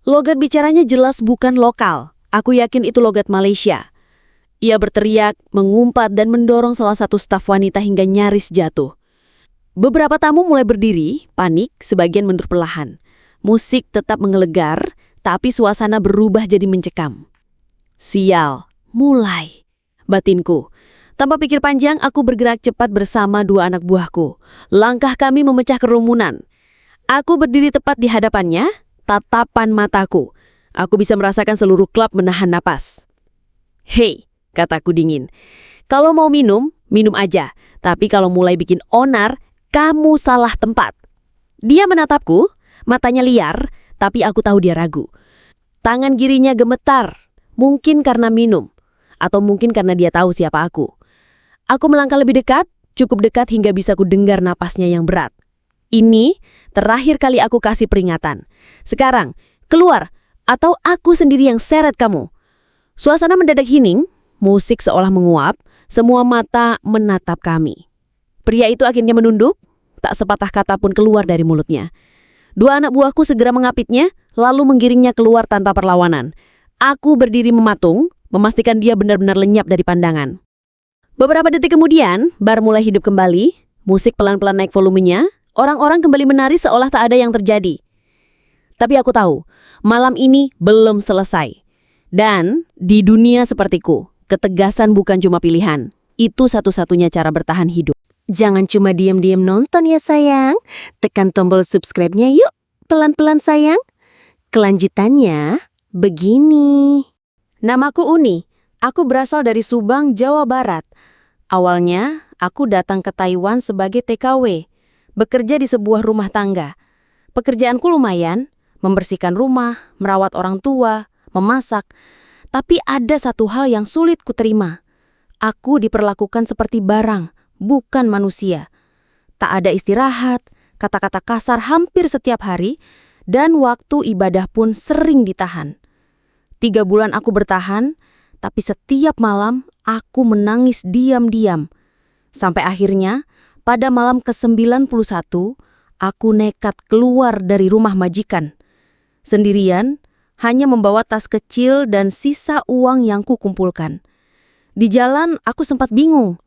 Logat bicaranya jelas bukan lokal. Aku yakin itu logat Malaysia. Ia berteriak, mengumpat dan mendorong salah satu staf wanita hingga nyaris jatuh. Beberapa tamu mulai berdiri, panik, sebagian mundur perlahan. Musik tetap menggelegar, tapi suasana berubah jadi mencekam. Sial, mulai. Batinku. Tanpa pikir panjang, aku bergerak cepat bersama dua anak buahku. Langkah kami memecah kerumunan. Aku berdiri tepat di hadapannya, tatapan mataku. Aku bisa merasakan seluruh klub menahan napas. "Hei," kataku dingin. "Kalau mau minum, minum aja. Tapi kalau mulai bikin onar, kamu salah tempat." Dia menatapku, matanya liar, tapi aku tahu dia ragu. Tangan kirinya gemetar, mungkin karena minum, atau mungkin karena dia tahu siapa aku. Aku melangkah lebih dekat, cukup dekat hingga bisa ku dengar napasnya yang berat. Ini terakhir kali aku kasih peringatan. Sekarang, keluar, atau aku sendiri yang seret kamu. Suasana mendadak hening, musik seolah menguap, semua mata menatap kami. Pria itu akhirnya menunduk, tak sepatah kata pun keluar dari mulutnya. Dua anak buahku segera mengapitnya, lalu menggiringnya keluar tanpa perlawanan. Aku berdiri mematung, memastikan dia benar-benar lenyap dari pandangan. Beberapa detik kemudian, bar mulai hidup kembali, musik pelan-pelan naik volumenya, orang-orang kembali menari seolah tak ada yang terjadi. Tapi aku tahu, malam ini belum selesai. Dan di dunia sepertiku, ketegasan bukan cuma pilihan. Itu satu-satunya cara bertahan hidup. Jangan cuma diam-diam nonton ya sayang. Tekan tombol subscribe-nya yuk. Pelan-pelan sayang. Kelanjutannya begini. Namaku Uni. Aku berasal dari Subang, Jawa Barat. Awalnya, aku datang ke Taiwan sebagai TKW. Bekerja di sebuah rumah tangga. Pekerjaanku lumayan, membersihkan rumah, merawat orang tua, memasak. Tapi ada satu hal yang sulit kuterima. Aku diperlakukan seperti barang, bukan manusia. Tak ada istirahat, kata-kata kasar hampir setiap hari, dan waktu ibadah pun sering ditahan. 3 bulan aku bertahan, tapi setiap malam aku menangis diam-diam. Sampai akhirnya, pada malam ke-91, aku nekat keluar dari rumah majikan. Sendirian, hanya membawa tas kecil dan sisa uang yang kukumpulkan. Di jalan, aku sempat bingung.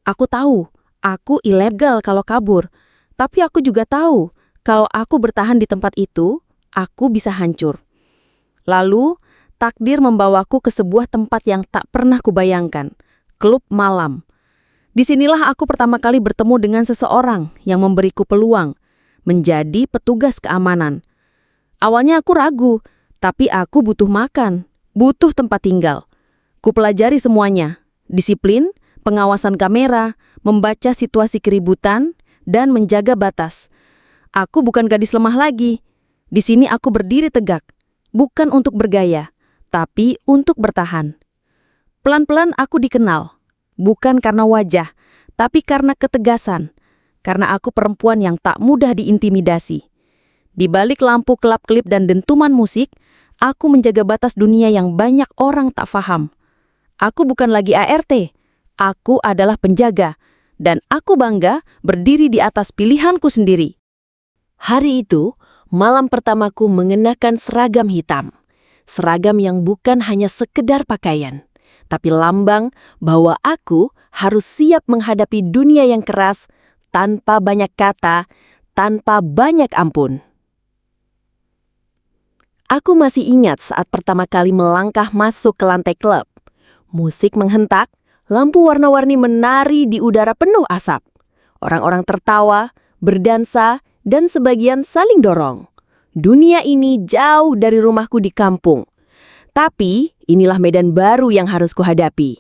Aku tahu, aku ilegal kalau kabur. Tapi aku juga tahu, kalau aku bertahan di tempat itu, aku bisa hancur. Lalu, takdir membawaku ke sebuah tempat yang tak pernah kubayangkan, klub malam. Disinilah aku pertama kali bertemu dengan seseorang yang memberiku peluang menjadi petugas keamanan. Awalnya aku ragu, tapi aku butuh makan, butuh tempat tinggal. Kupelajari semuanya, disiplin, pengawasan kamera, membaca situasi keributan, dan menjaga batas. Aku bukan gadis lemah lagi. Di sini aku berdiri tegak, bukan untuk bergaya, tapi untuk bertahan. Pelan-pelan aku dikenal. Bukan karena wajah, tapi karena ketegasan. Karena aku perempuan yang tak mudah diintimidasi. Di balik lampu kelap-kelip dan dentuman musik, aku menjaga batas dunia yang banyak orang tak paham. Aku bukan lagi ART, aku adalah penjaga. Dan aku bangga berdiri di atas pilihanku sendiri. Hari itu, malam pertamaku mengenakan seragam hitam. Seragam yang bukan hanya sekedar pakaian, tapi lambang bahwa aku harus siap menghadapi dunia yang keras tanpa banyak kata, tanpa banyak ampun. Aku masih ingat saat pertama kali melangkah masuk ke lantai klub. Musik menghentak, lampu warna-warni menari di udara penuh asap. Orang-orang tertawa, berdansa, dan sebagian saling dorong. Dunia ini jauh dari rumahku di kampung. Tapi inilah medan baru yang harus kuhadapi.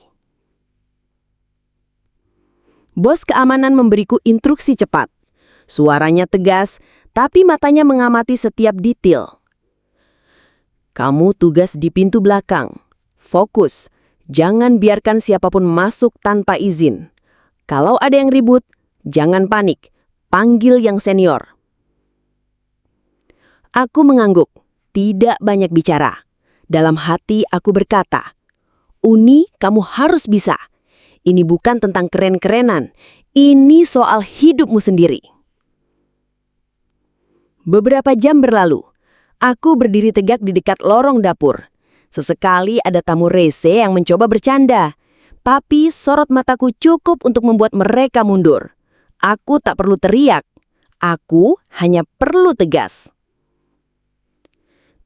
Bos keamanan memberiku instruksi cepat. Suaranya tegas, tapi matanya mengamati setiap detail. Kamu tugas di pintu belakang. Fokus. Jangan biarkan siapapun masuk tanpa izin. Kalau ada yang ribut, jangan panik. Panggil yang senior. Aku mengangguk. Tidak banyak bicara. Dalam hati aku berkata, Uni, kamu harus bisa. Ini bukan tentang keren-kerenan. Ini soal hidupmu sendiri. Beberapa jam berlalu. Aku berdiri tegak di dekat lorong dapur. Sesekali ada tamu rese yang mencoba bercanda. Tapi sorot mataku cukup untuk membuat mereka mundur. Aku tak perlu teriak. Aku hanya perlu tegas.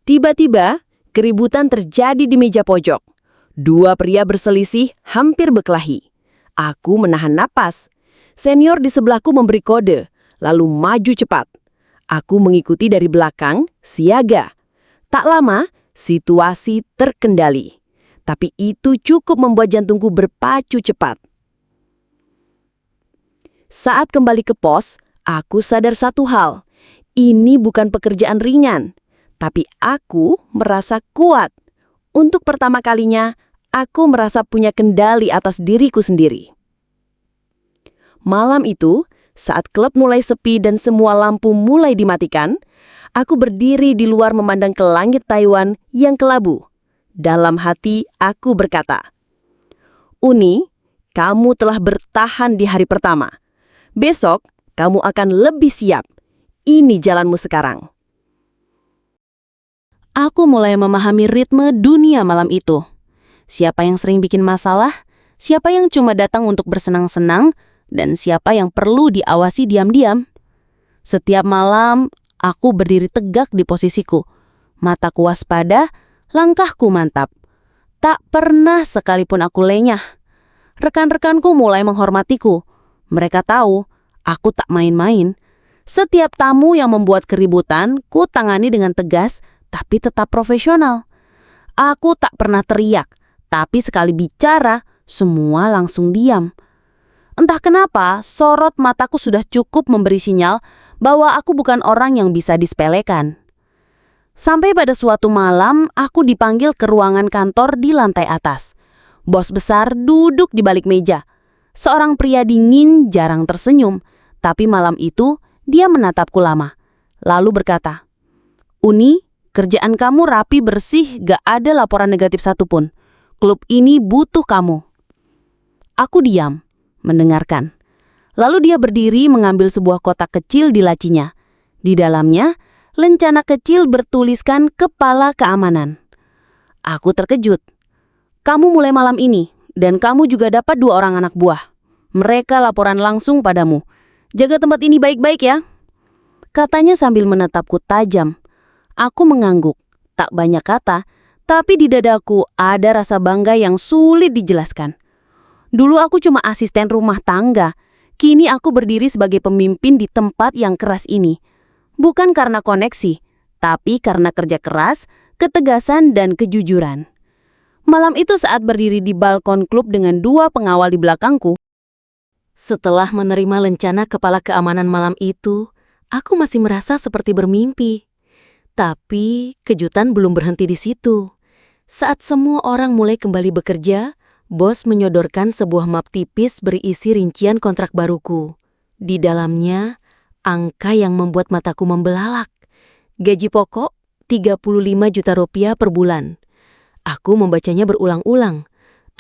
Tiba-tiba, keributan terjadi di meja pojok. Dua pria berselisih hampir berkelahi. Aku menahan napas. Senior di sebelahku memberi kode, lalu maju cepat. Aku mengikuti dari belakang, siaga. Tak lama, situasi terkendali. Tapi itu cukup membuat jantungku berpacu cepat. Saat kembali ke pos, aku sadar satu hal. Ini bukan pekerjaan ringan, tapi aku merasa kuat. Untuk pertama kalinya, aku merasa punya kendali atas diriku sendiri. Malam itu, saat klub mulai sepi dan semua lampu mulai dimatikan, aku berdiri di luar memandang ke langit Taiwan yang kelabu. Dalam hati, aku berkata, "Uni, kamu telah bertahan di hari pertama. Besok, kamu akan lebih siap. Ini jalanmu sekarang." Aku mulai memahami ritme dunia malam itu. Siapa yang sering bikin masalah, siapa yang cuma datang untuk bersenang-senang, dan siapa yang perlu diawasi diam-diam. Setiap malam, aku berdiri tegak di posisiku. Mataku waspada, langkahku mantap. Tak pernah sekalipun aku lenyah. Rekan-rekanku mulai menghormatiku. Mereka tahu, aku tak main-main. Setiap tamu yang membuat keributan, ku tangani dengan tegas, tapi tetap profesional. Aku tak pernah teriak, tapi sekali bicara, semua langsung diam. Entah kenapa, sorot mataku sudah cukup memberi sinyal bahwa aku bukan orang yang bisa disepelekan. Sampai pada suatu malam, aku dipanggil ke ruangan kantor di lantai atas. Bos besar duduk di balik meja. Seorang pria dingin jarang tersenyum, tapi malam itu dia menatapku lama. Lalu berkata, "Uni, kerjaan kamu rapi bersih, gak ada laporan negatif satupun. Klub ini butuh kamu." Aku diam, mendengarkan. Lalu dia berdiri mengambil sebuah kotak kecil di lacinya. Di dalamnya, lencana kecil bertuliskan kepala keamanan. Aku terkejut. "Kamu mulai malam ini, dan kamu juga dapat 2 orang anak buah. Mereka laporan langsung padamu. Jaga tempat ini baik-baik ya," katanya sambil menatapku tajam. Aku mengangguk, tak banyak kata, tapi di dadaku ada rasa bangga yang sulit dijelaskan. Dulu aku cuma asisten rumah tangga, kini aku berdiri sebagai pemimpin di tempat yang keras ini. Bukan karena koneksi, tapi karena kerja keras, ketegasan, dan kejujuran. Malam itu saat berdiri di balkon klub dengan 2 pengawal di belakangku, setelah menerima lencana kepala keamanan malam itu, aku masih merasa seperti bermimpi. Tapi kejutan belum berhenti di situ. Saat semua orang mulai kembali bekerja, bos menyodorkan sebuah map tipis berisi rincian kontrak baruku. Di dalamnya, angka yang membuat mataku membelalak. Gaji pokok 35 juta rupiah per bulan. Aku membacanya berulang-ulang.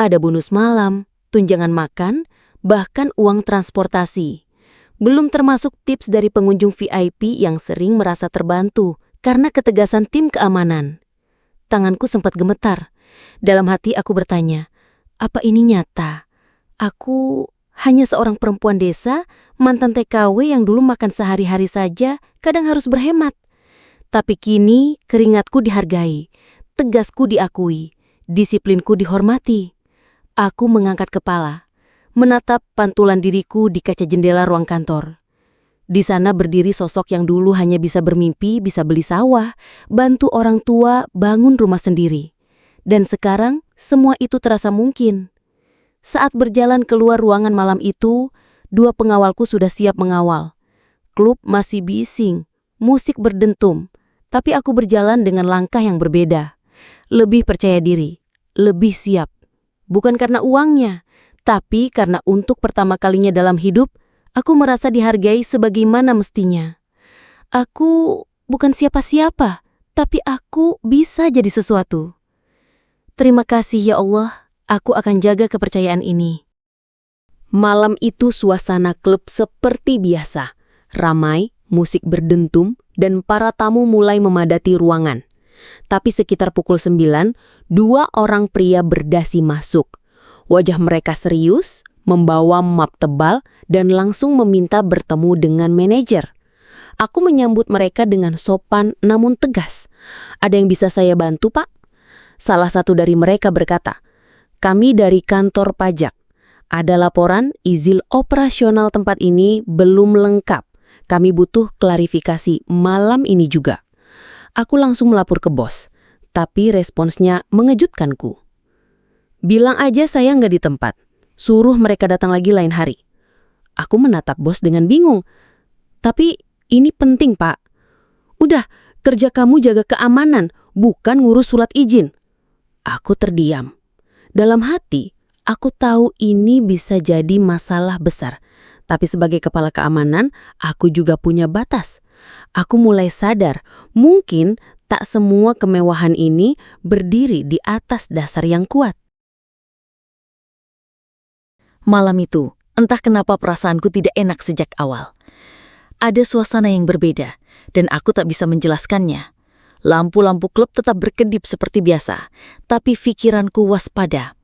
Ada bonus malam, tunjangan makan, bahkan uang transportasi. Belum termasuk tips dari pengunjung VIP yang sering merasa terbantu karena ketegasan tim keamanan. Tanganku sempat gemetar. Dalam hati aku bertanya, apa ini nyata? Aku hanya seorang perempuan desa, mantan TKW yang dulu makan sehari-hari saja, kadang harus berhemat. Tapi kini keringatku dihargai, tegasku diakui, disiplinku dihormati. Aku mengangkat kepala, menatap pantulan diriku di kaca jendela ruang kantor. Di sana berdiri sosok yang dulu hanya bisa bermimpi, bisa beli sawah, bantu orang tua, bangun rumah sendiri. Dan sekarang semua itu terasa mungkin. Saat berjalan keluar ruangan malam itu, 2 pengawalku sudah siap mengawal. Klub masih bising, musik berdentum, tapi aku berjalan dengan langkah yang berbeda. Lebih percaya diri, lebih siap. Bukan karena uangnya, tapi karena untuk pertama kalinya dalam hidup, aku merasa dihargai sebagaimana mestinya. Aku bukan siapa-siapa, tapi aku bisa jadi sesuatu. Terima kasih ya Allah, aku akan jaga kepercayaan ini. Malam itu suasana klub seperti biasa, ramai, musik berdentum, dan para tamu mulai memadati ruangan. Tapi sekitar pukul 9, 2 orang pria berdasi masuk. Wajah mereka serius, membawa map tebal, dan langsung meminta bertemu dengan manajer. Aku menyambut mereka dengan sopan namun tegas. "Ada yang bisa saya bantu, Pak?" Salah satu dari mereka berkata, "Kami dari kantor pajak. Ada laporan izin operasional tempat ini belum lengkap. Kami butuh klarifikasi malam ini juga." Aku langsung melapor ke bos, tapi responsnya mengejutkanku. "Bilang aja saya nggak di tempat. Suruh mereka datang lagi lain hari." Aku menatap bos dengan bingung. "Tapi ini penting, Pak." "Udah, kerja kamu jaga keamanan, bukan ngurus surat izin." Aku terdiam. Dalam hati, aku tahu ini bisa jadi masalah besar. Tapi sebagai kepala keamanan, aku juga punya batas. Aku mulai sadar, mungkin tak semua kemewahan ini berdiri di atas dasar yang kuat. Malam itu, entah kenapa perasaanku tidak enak sejak awal. Ada suasana yang berbeda, dan aku tak bisa menjelaskannya. Lampu-lampu klub tetap berkedip seperti biasa, tapi pikiranku waspada.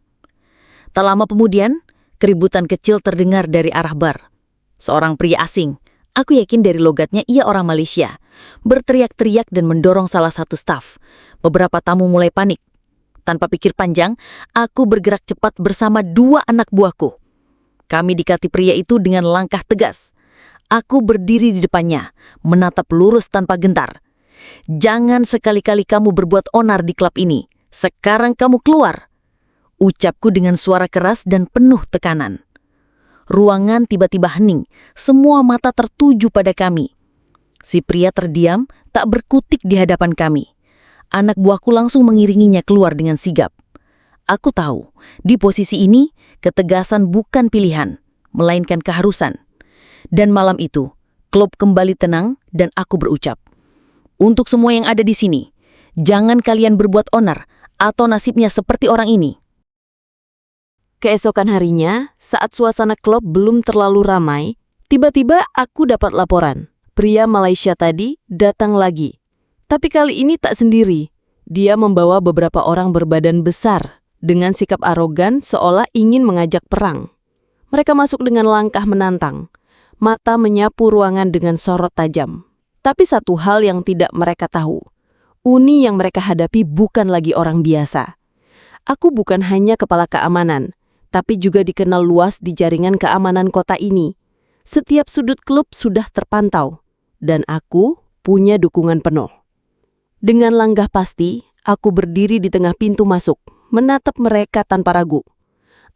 Tak lama kemudian, keributan kecil terdengar dari arah bar. Seorang pria asing, aku yakin dari logatnya ia orang Malaysia, berteriak-teriak dan mendorong salah satu staf. Beberapa tamu mulai panik. Tanpa pikir panjang, aku bergerak cepat bersama 2 anak buahku. Kami dikati pria itu dengan langkah tegas. Aku berdiri di depannya, menatap lurus tanpa gentar. "Jangan sekali-kali kamu berbuat onar di klub ini. Sekarang kamu keluar," ucapku dengan suara keras dan penuh tekanan. Ruangan tiba-tiba hening, semua mata tertuju pada kami. Si pria terdiam, tak berkutik di hadapan kami. Anak buahku langsung mengiringinya keluar dengan sigap. Aku tahu, di posisi ini, ketegasan bukan pilihan, melainkan keharusan. Dan malam itu, klub kembali tenang dan aku berucap, "Untuk semua yang ada di sini, jangan kalian berbuat onar atau nasibnya seperti orang ini." Keesokan harinya, saat suasana klub belum terlalu ramai, tiba-tiba aku dapat laporan. Pria Malaysia tadi datang lagi. Tapi kali ini tak sendiri. Dia membawa beberapa orang berbadan besar, dengan sikap arogan seolah ingin mengajak perang. Mereka masuk dengan langkah menantang. Mata menyapu ruangan dengan sorot tajam. Tapi satu hal yang tidak mereka tahu. Uni yang mereka hadapi bukan lagi orang biasa. Aku bukan hanya kepala keamanan, tapi juga dikenal luas di jaringan keamanan kota ini. Setiap sudut klub sudah terpantau, dan aku punya dukungan penuh. Dengan langkah pasti, aku berdiri di tengah pintu masuk, menatap mereka tanpa ragu.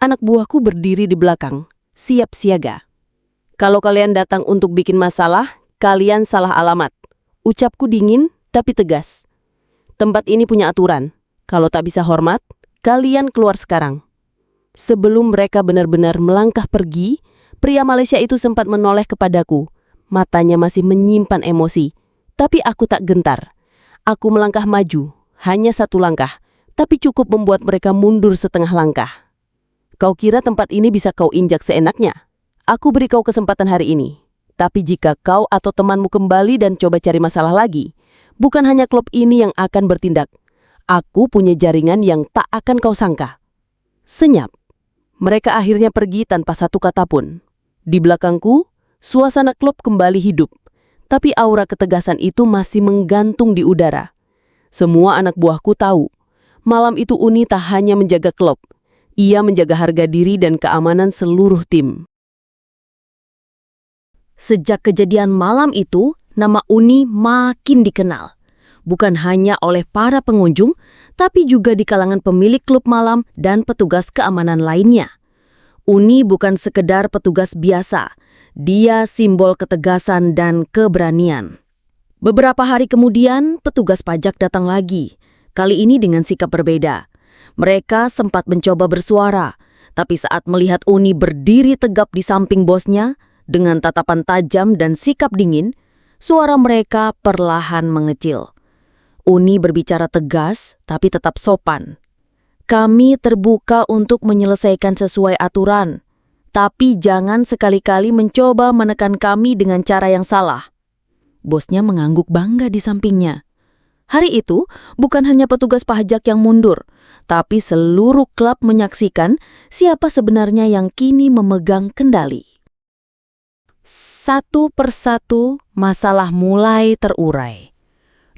Anak buahku berdiri di belakang, siap siaga. "Kalau kalian datang untuk bikin masalah, kalian salah alamat," ucapku dingin tapi tegas. "Tempat ini punya aturan. Kalau tak bisa hormat, kalian keluar sekarang." Sebelum mereka benar-benar melangkah pergi, pria Malaysia itu sempat menoleh kepadaku. Matanya masih menyimpan emosi, tapi aku tak gentar. Aku melangkah maju, hanya 1 langkah, tapi cukup membuat mereka mundur setengah langkah. "Kau kira tempat ini bisa kau injak seenaknya? Aku beri kau kesempatan hari ini. Tapi jika kau atau temanmu kembali dan coba cari masalah lagi, bukan hanya klub ini yang akan bertindak. Aku punya jaringan yang tak akan kau sangka." Senyap. Mereka akhirnya pergi tanpa satu kata pun. Di belakangku, suasana klub kembali hidup. Tapi aura ketegasan itu masih menggantung di udara. Semua anak buahku tahu, malam itu Uni tak hanya menjaga klub. Ia menjaga harga diri dan keamanan seluruh tim. Sejak kejadian malam itu, nama Uni makin dikenal. Bukan hanya oleh para pengunjung, tapi juga di kalangan pemilik klub malam dan petugas keamanan lainnya. Uni bukan sekedar petugas biasa, dia simbol ketegasan dan keberanian. Beberapa hari kemudian, petugas pajak datang lagi, kali ini dengan sikap berbeda. Mereka sempat mencoba bersuara, tapi saat melihat Uni berdiri tegap di samping bosnya, dengan tatapan tajam dan sikap dingin, suara mereka perlahan mengecil. Uni berbicara tegas, tapi tetap sopan. "Kami terbuka untuk menyelesaikan sesuai aturan, tapi jangan sekali-kali mencoba menekan kami dengan cara yang salah." Bosnya mengangguk bangga di sampingnya. Hari itu, bukan hanya petugas pajak yang mundur, tapi seluruh klub menyaksikan siapa sebenarnya yang kini memegang kendali. Satu persatu, masalah mulai terurai.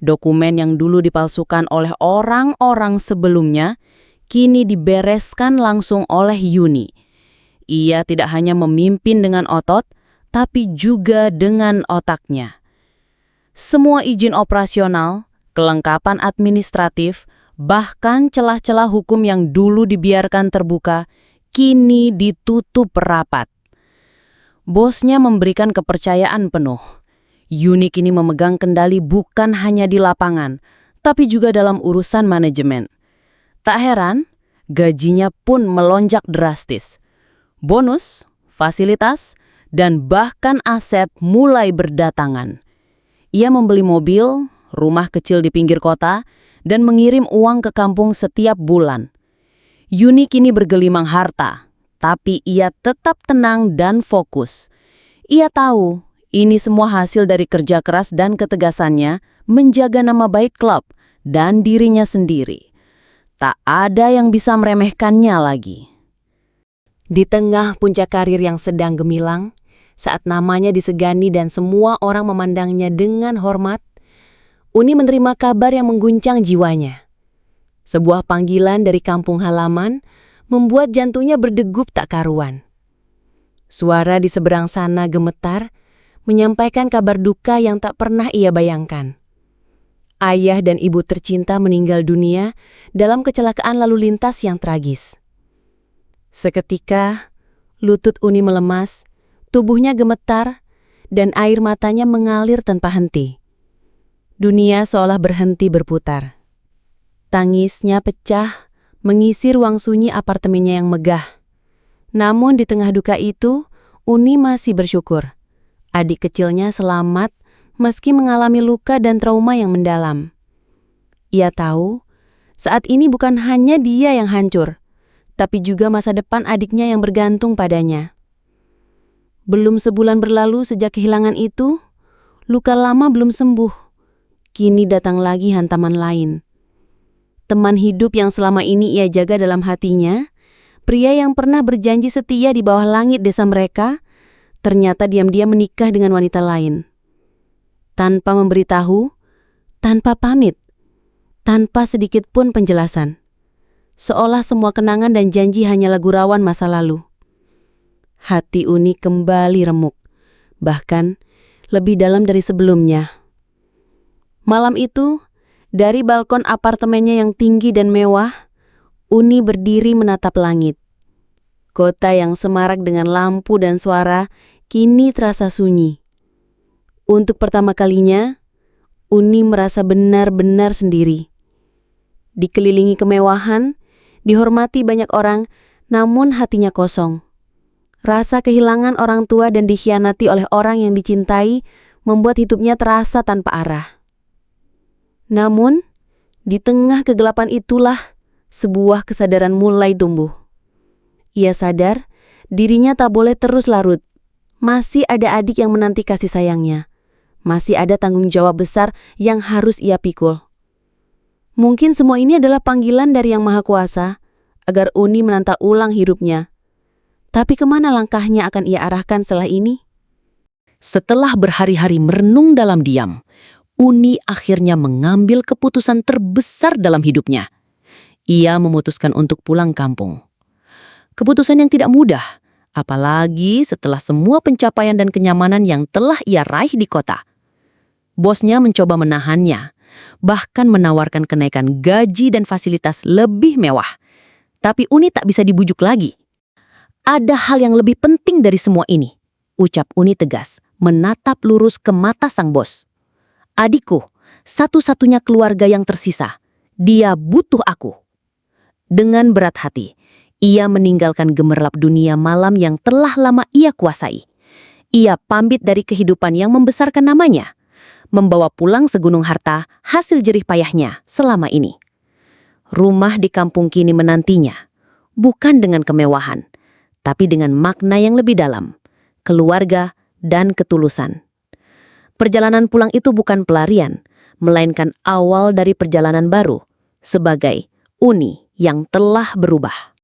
Dokumen yang dulu dipalsukan oleh orang-orang sebelumnya, kini dibereskan langsung oleh Yuni. Ia tidak hanya memimpin dengan otot, tapi juga dengan otaknya. Semua izin operasional, kelengkapan administratif, bahkan celah-celah hukum yang dulu dibiarkan terbuka, kini ditutup rapat. Bosnya memberikan kepercayaan penuh. Yuni kini memegang kendali bukan hanya di lapangan, tapi juga dalam urusan manajemen. Tak heran, gajinya pun melonjak drastis. Bonus, fasilitas, dan bahkan aset mulai berdatangan. Ia membeli mobil, rumah kecil di pinggir kota, dan mengirim uang ke kampung setiap bulan. Yuni kini bergelimang harta, tapi ia tetap tenang dan fokus. Ia tahu ini semua hasil dari kerja keras dan ketegasannya menjaga nama baik klub dan dirinya sendiri. Tak ada yang bisa meremehkannya lagi. Di tengah puncak karir yang sedang gemilang, saat namanya disegani dan semua orang memandangnya dengan hormat, Uni menerima kabar yang mengguncang jiwanya. Sebuah panggilan dari kampung halaman membuat jantungnya berdegup tak karuan. Suara di seberang sana gemetar, menyampaikan kabar duka yang tak pernah ia bayangkan. Ayah dan ibu tercinta meninggal dunia dalam kecelakaan lalu lintas yang tragis. Seketika, lutut Uni melemas, tubuhnya gemetar, dan air matanya mengalir tanpa henti. Dunia seolah berhenti berputar. Tangisnya pecah, mengisi ruang sunyi apartemennya yang megah. Namun di tengah duka itu, Uni masih bersyukur. Adik kecilnya selamat meski mengalami luka dan trauma yang mendalam. Ia tahu, saat ini bukan hanya dia yang hancur, tapi juga masa depan adiknya yang bergantung padanya. Belum sebulan berlalu sejak kehilangan itu, luka lama belum sembuh. Kini datang lagi hantaman lain. Teman hidup yang selama ini ia jaga dalam hatinya, pria yang pernah berjanji setia di bawah langit desa mereka, ternyata diam-diam menikah dengan wanita lain. Tanpa memberitahu, tanpa pamit, tanpa sedikit pun penjelasan. Seolah semua kenangan dan janji hanyalah gurauan masa lalu. Hati Uni kembali remuk, bahkan lebih dalam dari sebelumnya. Malam itu, dari balkon apartemennya yang tinggi dan mewah, Uni berdiri menatap langit. Kota yang semarak dengan lampu dan suara kini terasa sunyi. Untuk pertama kalinya, Uni merasa benar-benar sendiri. Dikelilingi kemewahan, dihormati banyak orang, namun hatinya kosong. Rasa kehilangan orang tua dan dikhianati oleh orang yang dicintai membuat hidupnya terasa tanpa arah. Namun, di tengah kegelapan itulah sebuah kesadaran mulai tumbuh. Ia sadar dirinya tak boleh terus larut. Masih ada adik yang menanti kasih sayangnya. Masih ada tanggung jawab besar yang harus ia pikul. Mungkin semua ini adalah panggilan dari Yang Maha Kuasa agar Uni menata ulang hidupnya. Tapi kemana langkahnya akan ia arahkan setelah ini? Setelah berhari-hari merenung dalam diam, Uni akhirnya mengambil keputusan terbesar dalam hidupnya. Ia memutuskan untuk pulang kampung. Keputusan yang tidak mudah, apalagi setelah semua pencapaian dan kenyamanan yang telah ia raih di kota. Bosnya mencoba menahannya, bahkan menawarkan kenaikan gaji dan fasilitas lebih mewah. Tapi Uni tak bisa dibujuk lagi. Ada hal yang lebih penting dari semua ini, ucap Uni tegas, menatap lurus ke mata sang bos. Adikku, satu-satunya keluarga yang tersisa. Dia butuh aku. Dengan berat hati, ia meninggalkan gemerlap dunia malam yang telah lama ia kuasai. Ia pamit dari kehidupan yang membesarkan namanya, membawa pulang segunung harta hasil jerih payahnya selama ini. Rumah di kampung kini menantinya, bukan dengan kemewahan, tapi dengan makna yang lebih dalam, keluarga dan ketulusan. Perjalanan pulang itu bukan pelarian, melainkan awal dari perjalanan baru, sebagai uni yang telah berubah.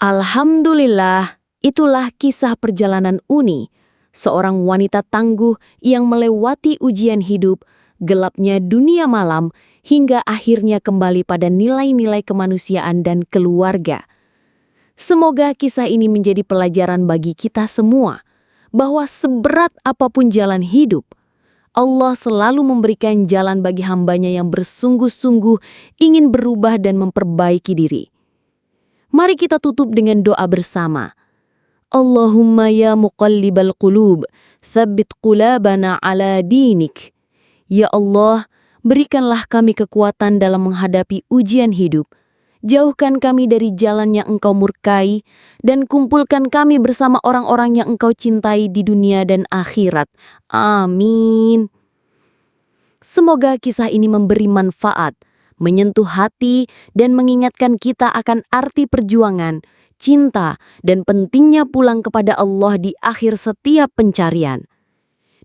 Alhamdulillah, itulah kisah perjalanan Uni, seorang wanita tangguh yang melewati ujian hidup, gelapnya dunia malam, hingga akhirnya kembali pada nilai-nilai kemanusiaan dan keluarga. Semoga kisah ini menjadi pelajaran bagi kita semua, bahwa seberat apapun jalan hidup, Allah selalu memberikan jalan bagi hambanya yang bersungguh-sungguh ingin berubah dan memperbaiki diri. Mari kita tutup dengan doa bersama. Allahumma ya muqallibal qulub, tsabbit qulabana ala dinik. Ya Allah, berikanlah kami kekuatan dalam menghadapi ujian hidup. Jauhkan kami dari jalan yang Engkau murkai, dan kumpulkan kami bersama orang-orang yang Engkau cintai di dunia dan akhirat. Amin. Semoga kisah ini memberi manfaat, menyentuh hati, dan mengingatkan kita akan arti perjuangan, cinta, dan pentingnya pulang kepada Allah di akhir setiap pencarian.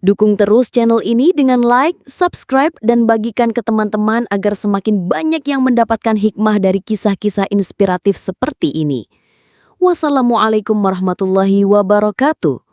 Dukung terus channel ini dengan like, subscribe, dan bagikan ke teman-teman agar semakin banyak yang mendapatkan hikmah dari kisah-kisah inspiratif seperti ini. Wassalamualaikum warahmatullahi wabarakatuh.